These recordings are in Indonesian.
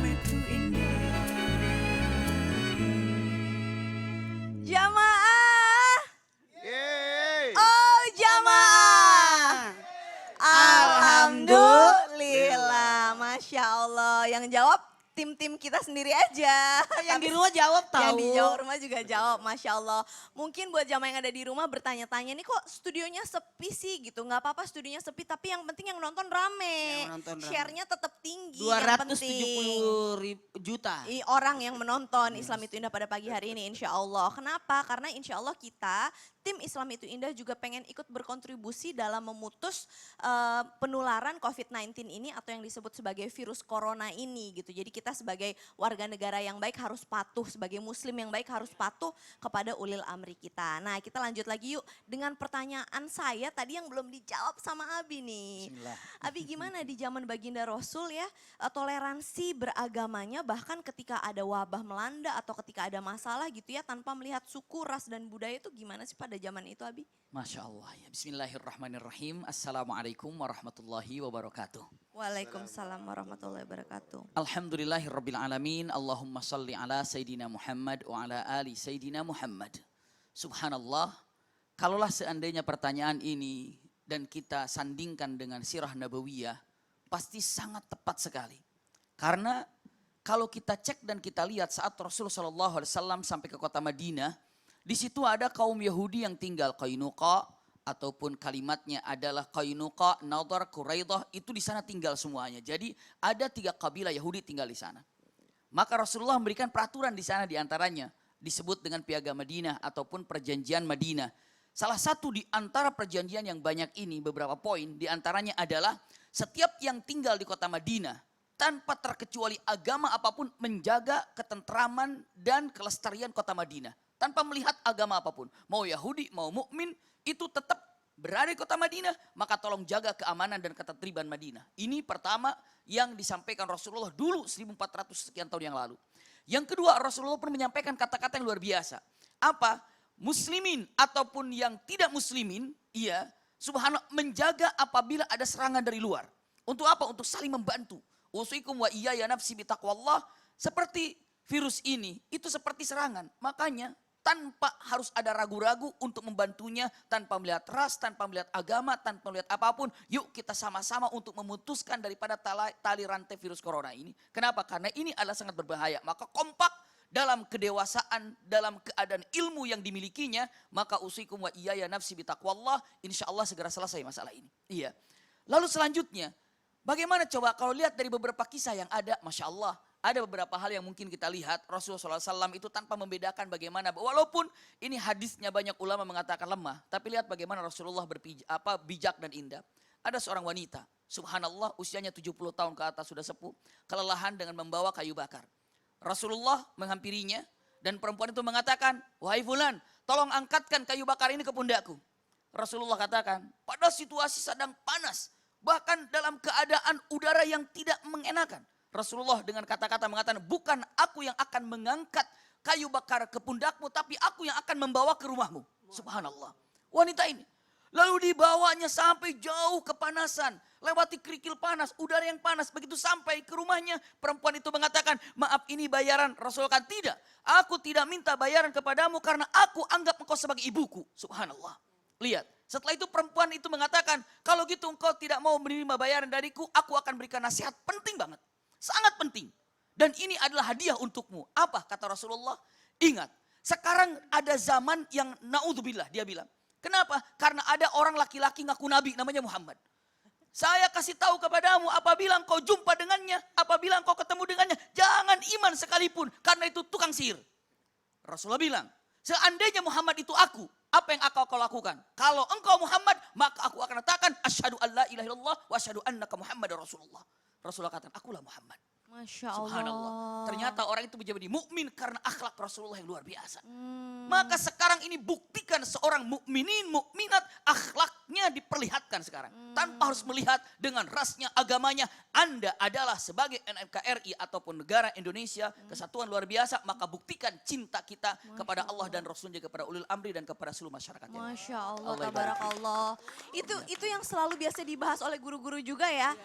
itu indah. Jamaah. Yeay. Oh jamaah. Alhamdulillah. Masya Allah. Yang jawab tim-tim kita sendiri aja. Yang di Tapi rumah jawab tahu. yang di Jawa rumah juga jawab, Masya Allah. Mungkin buat jamaah yang ada di rumah bertanya-tanya, nih kok studionya sepi sih gitu. Nggak apa-apa studionya sepi, tapi yang penting yang nonton rame. Yang nonton rame. Share-nya tetap tinggi, yang penting. 270 juta. Orang yang menonton Islam Itu Indah pada pagi hari ini insya Allah. Kenapa? Karena insya Allah kita tim Islam Itu Indah juga pengen ikut berkontribusi dalam memutus penularan COVID-19 ini atau yang disebut sebagai virus corona ini gitu. Jadi kita sebagai warga negara yang baik harus patuh, sebagai muslim yang baik harus patuh kepada ulil amri kita. Nah kita lanjut lagi yuk dengan pertanyaan saya tadi yang belum dijawab sama Abi nih. Bismillah. Abi gimana di zaman baginda Rasul ya, toleransi beragamanya bahkan ketika ada wabah melanda atau ketika ada masalah gitu ya tanpa melihat suku, ras dan budaya itu gimana sih pada zaman itu Abi? Masya Allah ya. Bismillahirrahmanirrahim. Assalamualaikum warahmatullahi wabarakatuh. Waalaikumsalam warahmatullahi wabarakatuh. Alhamdulillahirabbil alamin. Allahumma salli ala Sayyidina Muhammad wa ala ali Sayyidina Muhammad. Subhanallah. Kalaulah seandainya pertanyaan ini dan kita sandingkan dengan sirah nabawiyah, pasti sangat tepat sekali. Karena kalau kita cek dan kita lihat saat Rasulullah SAW sampai ke kota Madinah, di situ ada kaum Yahudi yang tinggal Qainuqa, ataupun kalimatnya adalah Qainuqa, Nadar, Quraidah, itu di sana tinggal semuanya. Jadi ada 3 kabilah Yahudi tinggal di sana. Maka Rasulullah memberikan peraturan di sana diantaranya disebut dengan Piagam Madinah ataupun Perjanjian Madinah. Salah satu di antara perjanjian yang banyak ini beberapa poin diantaranya adalah setiap yang tinggal di kota Madinah tanpa terkecuali agama apapun menjaga ketentraman dan kelestarian kota Madinah tanpa melihat agama apapun, mau Yahudi mau mukmin itu tetap berada di kota Madinah, maka tolong jaga keamanan dan ketertiban Madinah. Ini pertama yang disampaikan Rasulullah dulu 1400 sekian tahun yang lalu. Yang kedua Rasulullah pun menyampaikan kata-kata yang luar biasa. Apa? Muslimin ataupun yang tidak muslimin, iya, subhanallah menjaga apabila ada serangan dari luar. Untuk apa? Untuk saling membantu. Usikum wa iyaya nafsi bitaqwallah. Seperti virus ini, itu seperti serangan. Makanya tanpa harus ada ragu-ragu untuk membantunya, tanpa melihat ras, tanpa melihat agama, tanpa melihat apapun. Yuk kita sama-sama untuk memutuskan daripada tali rantai virus corona ini. Kenapa? Karena ini adalah sangat berbahaya. Maka kompak dalam kedewasaan, dalam keadaan ilmu yang dimilikinya, maka usikum wa iyaya nafsi bitaqwallah, insya Allah segera selesai masalah ini. Iya. Lalu selanjutnya, bagaimana coba kalau lihat dari beberapa kisah yang ada, Masya Allah. Ada beberapa hal yang mungkin kita lihat Rasulullah SAW itu tanpa membedakan bagaimana. Walaupun ini hadisnya banyak ulama mengatakan lemah. Tapi lihat bagaimana Rasulullah bijak dan indah. Ada seorang wanita. Subhanallah usianya 70 tahun ke atas sudah sepuh. Kelelahan dengan membawa kayu bakar. Rasulullah menghampirinya. Dan perempuan itu mengatakan, wahai fulan tolong angkatkan kayu bakar ini ke pundakku. Rasulullah katakan, pada situasi sedang panas. Bahkan dalam keadaan udara yang tidak mengenakan. Rasulullah dengan kata-kata mengatakan, bukan aku yang akan mengangkat kayu bakar ke pundakmu, tapi aku yang akan membawa ke rumahmu. Subhanallah. Wanita ini. Lalu dibawanya sampai jauh kepanasan. Lewati kerikil panas, udara yang panas. Begitu sampai ke rumahnya, perempuan itu mengatakan, maaf ini bayaran. Rasulullah kata, tidak. Aku tidak minta bayaran kepadamu karena aku anggap engkau sebagai ibuku. Subhanallah. Lihat. Setelah itu perempuan itu mengatakan, kalau gitu engkau tidak mau menerima bayaran dariku, aku akan berikan nasihat penting banget. Sangat penting. Dan ini adalah hadiah untukmu. Apa kata Rasulullah? Ingat, sekarang ada zaman yang naudzubillah dia bilang. Kenapa? Karena ada orang laki-laki ngaku nabi namanya Muhammad. Saya kasih tahu kepadamu apabila engkau jumpa dengannya, apabila engkau ketemu dengannya, jangan iman sekalipun karena itu tukang sihir. Rasulullah bilang, seandainya Muhammad itu aku, apa yang kau lakukan? Kalau engkau Muhammad, maka aku akan katakan asyhadu an la ilaha illallah wa asyhadu annaka Muhammadar Rasulullah. Rasulullah katakan, akulah Muhammad. Masya Allah. Subhanallah. Ternyata orang itu menjadi mukmin karena akhlak Rasulullah yang luar biasa. Maka sekarang ini buktikan seorang mukminin, mukminat, akhlaknya Semuanya diperlihatkan sekarang. Tanpa harus melihat dengan rasnya, agamanya. Anda adalah sebagai NKRI ataupun negara Indonesia, kesatuan luar biasa, maka buktikan cinta kita kepada Allah dan Rasulnya, kepada ulil amri dan kepada seluruh masyarakat. Masya Allah, Allah tabarakallah. Itu yang selalu biasa dibahas oleh guru-guru juga ya.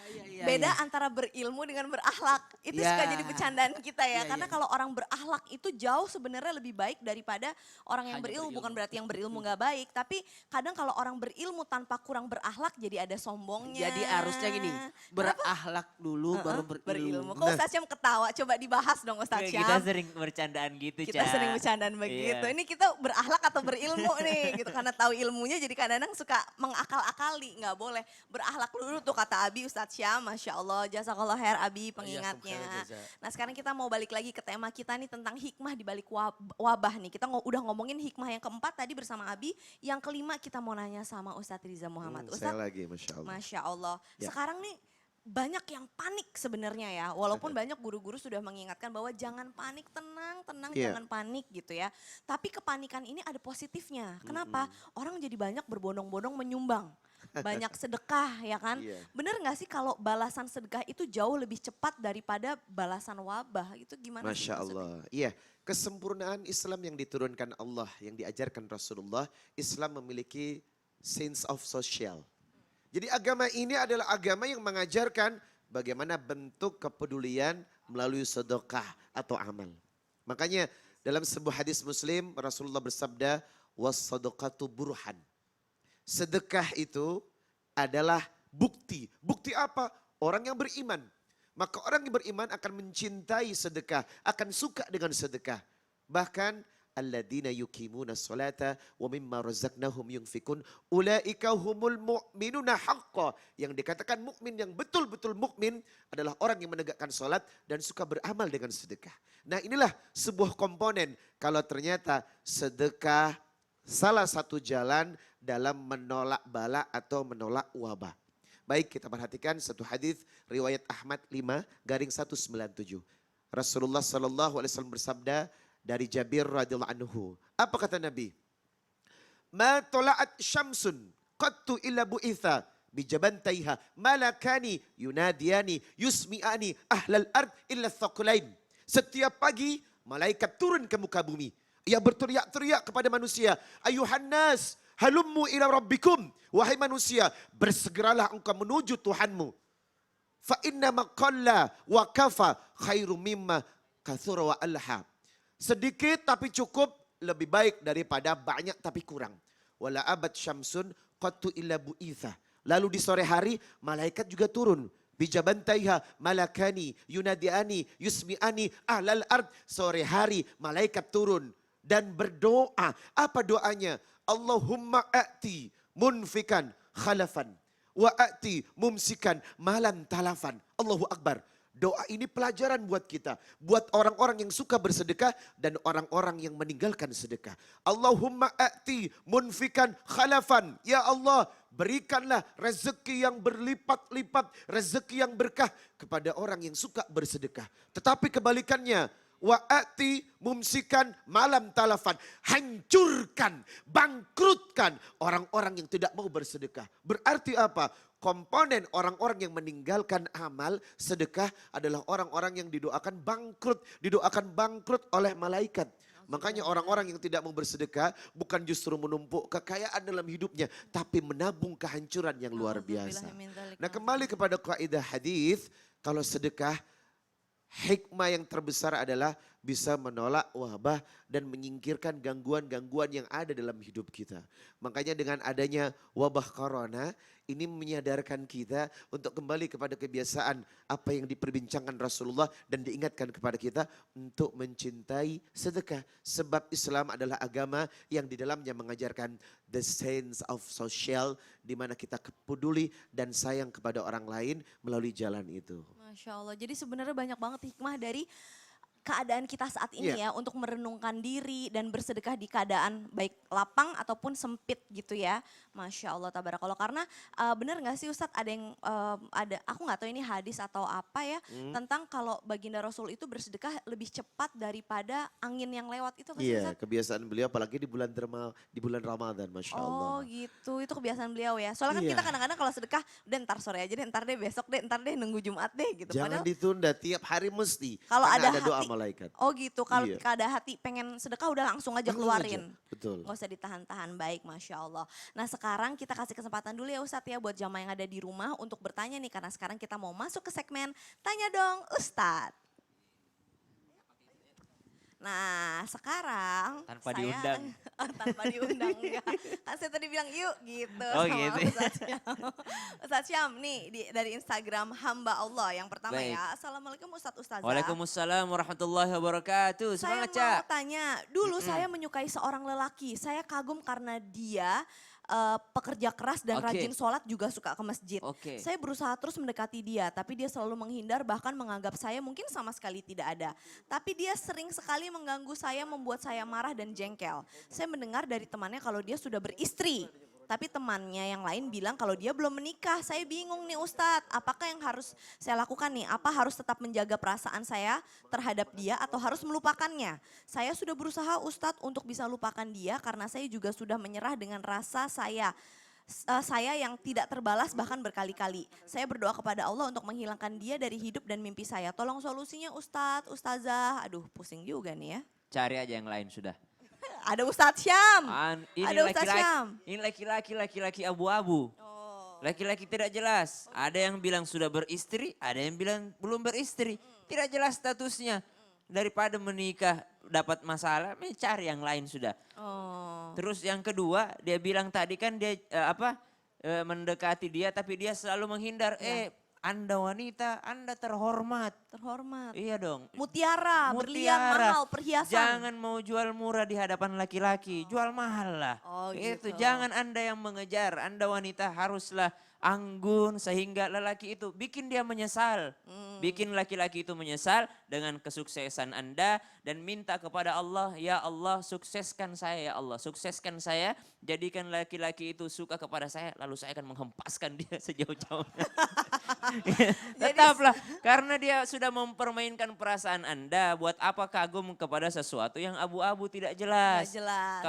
Beda antara berilmu dengan berakhlak. Itu suka jadi bercandaan kita ya. Karena kalau orang berakhlak itu jauh sebenarnya lebih baik daripada orang yang Hanya berilmu. Bukan berilmu. berarti yang berilmu nggak baik. Tapi kadang kalau orang berilmu tanpa kurang berakhlak jadi ada sombongnya. Jadi harusnya gini, berakhlak dulu baru berilmu. Kok Ustaz Syam ketawa? Coba dibahas dong Ustaz Syam. Kita sering bercandaan gitu, Kita sering bercandaan begitu. Ini kita berakhlak atau berilmu nih gitu. Karena tahu ilmunya jadi kadang-kadang suka mengakal-akali. Nggak boleh. Berakhlak dulu tuh kata Abi Ustadz Syam. Masya Allah. Jazakallah khair Abi pengingatnya. Nah sekarang kita mau balik lagi ke tema kita nih tentang hikmah di balik wabah nih. Kita udah ngomongin hikmah yang keempat tadi bersama Abi. Yang kelima kita mau nanya sama Ustadz Riza Muhammad. Saya Ustadz, lagi, Masya Allah. Masya Allah. Ya. Sekarang nih banyak yang panik sebenarnya ya. Walaupun banyak guru-guru sudah mengingatkan bahwa jangan panik, tenang, Iya. jangan panik gitu ya. Tapi kepanikan ini ada positifnya. Kenapa? Orang jadi banyak berbondong-bondong menyumbang. Banyak sedekah ya kan. Iya. Bener gak sih kalau balasan sedekah itu jauh lebih cepat daripada balasan wabah? Itu gimana sih Masya maksudnya? Allah. Iya, kesempurnaan Islam yang diturunkan Allah, yang diajarkan Rasulullah, Islam memiliki sense of social. Jadi agama ini adalah agama yang mengajarkan bagaimana bentuk kepedulian melalui sedekah atau amal. Makanya dalam sebuah hadis Muslim Rasulullah bersabda, was-sadaqatu burhan. Sedekah itu adalah bukti. Bukti apa? Orang yang beriman. Maka orang yang beriman akan mencintai sedekah, akan suka dengan sedekah. Bahkan alladzina yuqimuna sholata wa mimma razaqnahum yunfikun ulaika humul mu'minuna haqqan. Yang dikatakan mukmin yang betul-betul mukmin adalah orang yang menegakkan salat dan suka beramal dengan sedekah. Nah, inilah sebuah komponen kalau ternyata sedekah salah satu jalan dalam menolak bala atau menolak wabah. Baik, kita perhatikan satu hadis riwayat Ahmad 5-197. Rasulullah sallallahu alaihi wasallam bersabda dari Jabir radhiyallahu anhu. Apa kata Nabi? Ma tola'at syamsun qattu illa bu'itha bijabantaiha malakani yunadiyani yusmi'ani ahlal ard illa thaqulain. Setiap pagi malaikat turun ke muka bumi. Ia berteriak-teriak kepada manusia. Ayuhan nas, halummu ila rabbikum. Wahai manusia, bersegeralah engkau menuju Tuhanmu. Fa inna maqalla wa kafa khairu mimma kathura wa alha. Sedikit tapi cukup lebih baik daripada banyak tapi kurang. Wala abad syamsun qattu illa bu'itha. Lalu di sore hari malaikat juga turun. Bijabantaiha malakani yunadiani yusmi'ani ahlal ard. Sore hari malaikat turun dan berdoa. Apa doanya? Allahumma a'ti munfikan khalafan wa a'ti mumsikan malan talafan. Allahu Akbar. Doa ini pelajaran buat kita. Buat orang-orang yang suka bersedekah dan orang-orang yang meninggalkan sedekah. Allahumma a'ti munfikan khalafan. Ya Allah, berikanlah rezeki yang berlipat-lipat, rezeki yang berkah kepada orang yang suka bersedekah. Tetapi kebalikannya, wa'ati mumsikan malam talafan. Hancurkan, bangkrutkan orang-orang yang tidak mau bersedekah. Berarti apa? Komponen orang-orang yang meninggalkan amal sedekah adalah orang-orang yang didoakan bangkrut oleh malaikat. Makanya orang-orang yang tidak mau bersedekah bukan justru menumpuk kekayaan dalam hidupnya, tapi menabung kehancuran yang luar biasa. Nah, kembali kepada kaidah hadis, kalau sedekah hikmah yang terbesar adalah bisa menolak wabah dan menyingkirkan gangguan-gangguan yang ada dalam hidup kita. Makanya dengan adanya wabah corona ini menyadarkan kita untuk kembali kepada kebiasaan apa yang diperbincangkan Rasulullah dan diingatkan kepada kita untuk mencintai sedekah. Sebab Islam adalah agama yang di dalamnya mengajarkan the sense of social, di mana kita peduli dan sayang kepada orang lain melalui jalan itu. Masya Allah. Jadi sebenarnya banyak banget hikmah dari keadaan kita saat ini ya untuk merenungkan diri dan bersedekah di keadaan baik lapang ataupun sempit gitu ya. Masya Allah tabarakallah. Karena benar nggak sih Ustadz ada yang aku nggak tahu ini hadis atau apa ya tentang kalau baginda Rasul itu bersedekah lebih cepat daripada angin yang lewat itu kan Iya, Ustadz? kebiasaan beliau apalagi di bulan Ramadan, Masya Allah. Oh gitu, itu kebiasaan beliau ya. Soalnya kan kita Iya. kadang-kadang kalau sedekah, udah ntar sore aja deh, ntar deh besok deh, ntar deh nunggu Jumat deh gitu. Jangan Padahal ditunda, tiap hari mesti. kalau Karena ada doa hati, malaikat. oh gitu, kalau Iya. ada hati pengen sedekah udah langsung aja Langsung keluarin. aja, betul. Gak usah ditahan-tahan, baik Masya Allah. Nah sekarang kita kasih kesempatan dulu ya Ustadz ya buat jamaah yang ada di rumah untuk bertanya nih. Karena sekarang kita mau masuk ke segmen Tanya Dong Ustadz. Nah sekarang Tanpa saya, diundang. tanpa diundang enggak. Kan saya tadi bilang yuk gitu Oh, sama gitu. Ustadz Syam. Ustadz Syam nih dari Instagram Hamba Allah yang pertama Baik. ya. Assalamualaikum Ustadz Ustazah. Waalaikumsalam warahmatullahi wabarakatuh. Saya Semangat, mau Cak. tanya, dulu saya menyukai seorang lelaki. Saya kagum karena dia pekerja keras dan Oke. rajin sholat juga suka ke masjid. Oke. Saya berusaha terus mendekati dia, tapi dia selalu menghindar bahkan menganggap saya mungkin sama sekali tidak ada. Tapi dia sering sekali mengganggu saya, membuat saya marah dan jengkel. Saya mendengar dari temannya kalau dia sudah beristri. Tapi temannya yang lain bilang kalau dia belum menikah. Saya bingung nih Ustadz, apakah yang harus saya lakukan nih? Apa harus tetap menjaga perasaan saya terhadap dia atau harus melupakannya? Saya sudah berusaha Ustadz untuk bisa lupakan dia karena saya juga sudah menyerah dengan rasa saya yang tidak terbalas bahkan berkali-kali. Saya berdoa kepada Allah untuk menghilangkan dia dari hidup dan mimpi saya. Tolong solusinya Ustadz, Ustazah. Aduh pusing juga nih ya. Cari aja yang lain sudah. Ada Ustadz Syam. Ini Ada Ustadz laki-laki, Syam. ini laki-laki abu-abu. Oh. Laki-laki tidak jelas. Ada yang bilang sudah beristri, ada yang bilang belum beristri. Tidak jelas statusnya. Daripada menikah dapat masalah, cari yang lain sudah. Oh. Terus yang kedua, dia bilang tadi kan dia mendekati dia tapi dia selalu menghindar. Anda wanita, Anda terhormat. Terhormat. Iya dong. Mutiara, berlian Mutiara. mahal, perhiasan. Jangan mau jual murah di hadapan laki-laki, jual mahal lah. Oh, Itu gitu. jangan Anda yang mengejar, Anda wanita haruslah anggun sehingga lelaki itu bikin dia menyesal. Bikin laki-laki itu menyesal dengan kesuksesan Anda dan minta kepada Allah, ya Allah sukseskan saya ya Allah, sukseskan saya, jadikan laki-laki itu suka kepada saya lalu saya akan menghempaskan dia sejauh-jauhnya. Tetaplah karena dia sudah mempermainkan perasaan Anda, buat apa kagum kepada sesuatu yang abu-abu tidak jelas. Nggak jelas.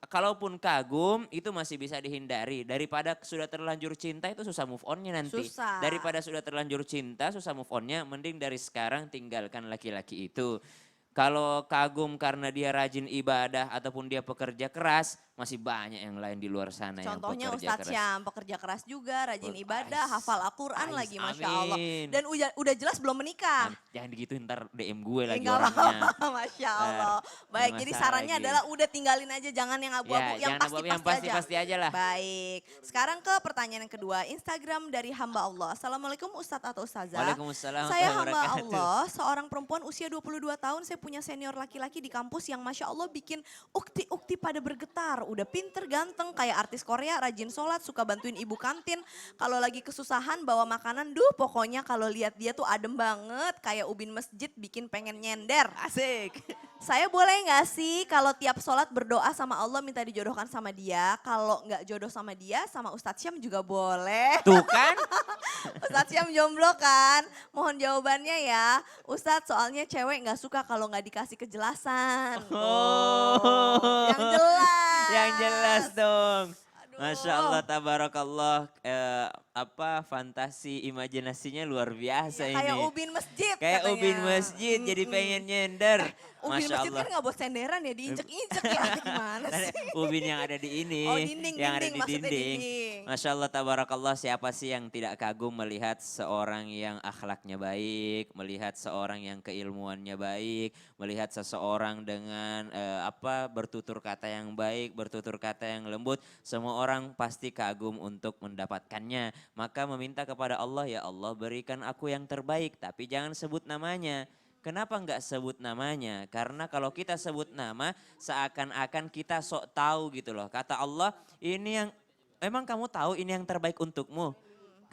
Kalaupun kagum itu masih bisa dihindari daripada sudah terlanjur cinta itu susah move onnya nanti. Susah. Daripada sudah terlanjur cinta susah move onnya, mending dari sekarang tinggalkan laki-laki itu. Kalau kagum karena dia rajin ibadah ataupun dia pekerja keras, masih banyak yang lain di luar sana Contohnya yang pekerja Ustadz keras. Syam, pekerja keras juga, rajin Ais. ibadah, hafal Al-Quran Ais, lagi Masya Allah. amin. Dan udah jelas belum menikah. Jangan digituin ntar DM gue lagi Nggak orangnya. apa-apa, Masya Allah. Baik, ada jadi masalah sarannya lagi. adalah udah tinggalin aja, jangan yang abu-abu, Ya, yang jangan abu-abu, yang pasti-pasti aja. pasti-pasti aja lah. Baik, sekarang ke pertanyaan yang kedua, Instagram dari hamba Allah. Assalamualaikum Ustadz atau Ustazah. Waalaikumsalam Saya warahmatullahi hamba wabarakatuh. Allah, seorang perempuan usia 22 tahun, saya punya senior laki-laki di kampus yang Masya Allah bikin ukti-ukti pada bergetar. Udah pinter, ganteng, kayak artis Korea, rajin sholat, suka bantuin ibu kantin. Kalau lagi kesusahan bawa makanan, pokoknya kalau lihat dia tuh adem banget. Kayak ubin masjid bikin pengen nyender. Asik. Saya boleh gak sih kalau tiap sholat berdoa sama Allah minta dijodohkan sama dia. Kalau gak jodoh sama dia, sama Ustadz Syam juga boleh. Tuh kan? Ustadz Syam jomblo kan? Mohon jawabannya ya. Ustadz soalnya cewek gak suka kalau gak dikasih kejelasan. Oh. Yang jelas. Yang jelas dong. Aduh. Masya Allah, tabarakallah. Fantasi imajinasinya luar biasa ini. Kayak ubin masjid Kayak katanya. ubin masjid jadi pengen nyender. Ubin Masya masjid Allah. kan gak buat senderan ya, diinjek-injek ya. Gimana Ada sih? ubin yang ada di ini, Oh, dinding, yang ada dinding, di maksudnya dinding. dinding. Masya Allah, tabarakallah, siapa sih yang tidak kagum melihat seorang yang akhlaknya baik, melihat seorang yang keilmuannya baik, melihat seseorang dengan bertutur kata yang baik, bertutur kata yang lembut, semua orang pasti kagum untuk mendapatkannya. Maka meminta kepada Allah, ya Allah berikan aku yang terbaik, tapi jangan sebut namanya. Kenapa enggak sebut namanya? Karena kalau kita sebut nama seakan-akan kita sok tahu gitu loh. Kata Allah, ini yang memang kamu tahu ini yang terbaik untukmu.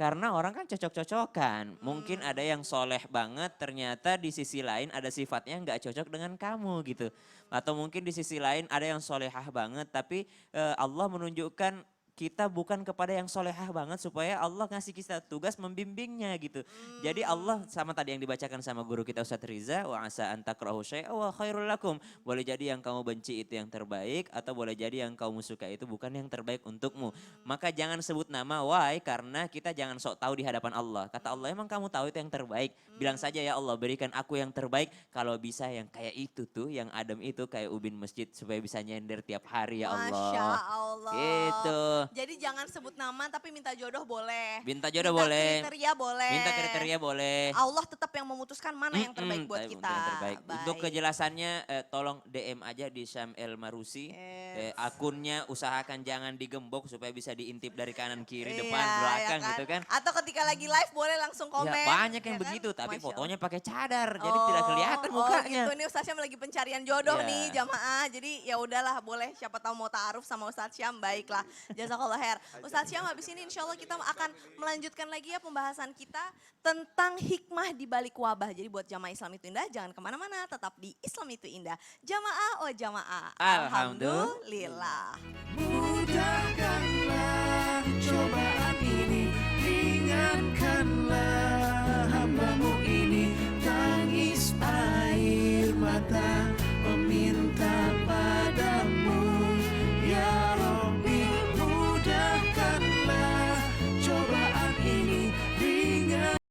Karena orang kan cocok-cocokan. Mungkin ada yang soleh banget, ternyata di sisi lain ada sifatnya nggak cocok dengan kamu gitu. Atau mungkin di sisi lain ada yang solehah banget, tapi Allah menunjukkan kita bukan kepada yang solehah banget supaya Allah ngasih kita tugas membimbingnya gitu. Jadi Allah sama tadi yang dibacakan sama guru kita Ustadz Riza, wa asa an takrahu syai'a wa khairul lakum. Boleh jadi yang kamu benci itu yang terbaik atau boleh jadi yang kamu suka itu bukan yang terbaik untukmu. Maka jangan sebut nama, why? Karena kita jangan sok tahu di hadapan Allah. Kata Allah, emang kamu tahu itu yang terbaik? Bilang saja ya Allah, berikan aku yang terbaik. Kalau bisa yang kayak itu tuh, yang adem itu kayak ubin masjid supaya bisa nyender tiap hari ya Allah. Masya Allah. Gitu. Jadi jangan sebut nama tapi minta jodoh boleh. Minta jodoh Minta boleh. kriteria boleh. Minta kriteria boleh. Allah tetap yang memutuskan mana yang terbaik buat Tapi kita. yang terbaik. Untuk Baik. kejelasannya tolong DM aja di Syam El Marusi. Yes. Akunnya usahakan jangan digembok supaya bisa diintip dari kanan kiri Iya, depan ya belakang gitu kan. Atau ketika lagi live boleh langsung komen. Ya, banyak yang ya kan? begitu tapi Masya fotonya pakai cadar jadi tidak kelihatan Oh mukanya. gitu nih Ustadz Syam lagi pencarian jodoh Iya. nih jamaah. Jadi ya udahlah boleh siapa tahu mau ta'aruf sama Ustadz Syam baiklah. Jazakallah khair. Ustadz Syam habis ini insya Allah kita akan melanjutkan lagi ya pembahasan kita tentang hikmah di balik wabah. Jadi buat jamaah Islam itu indah jangan kemana-mana tetap di Islam itu indah. Jamaah oh jamaah. Alhamdulillah. Alhamdulillah. Mudahkanlah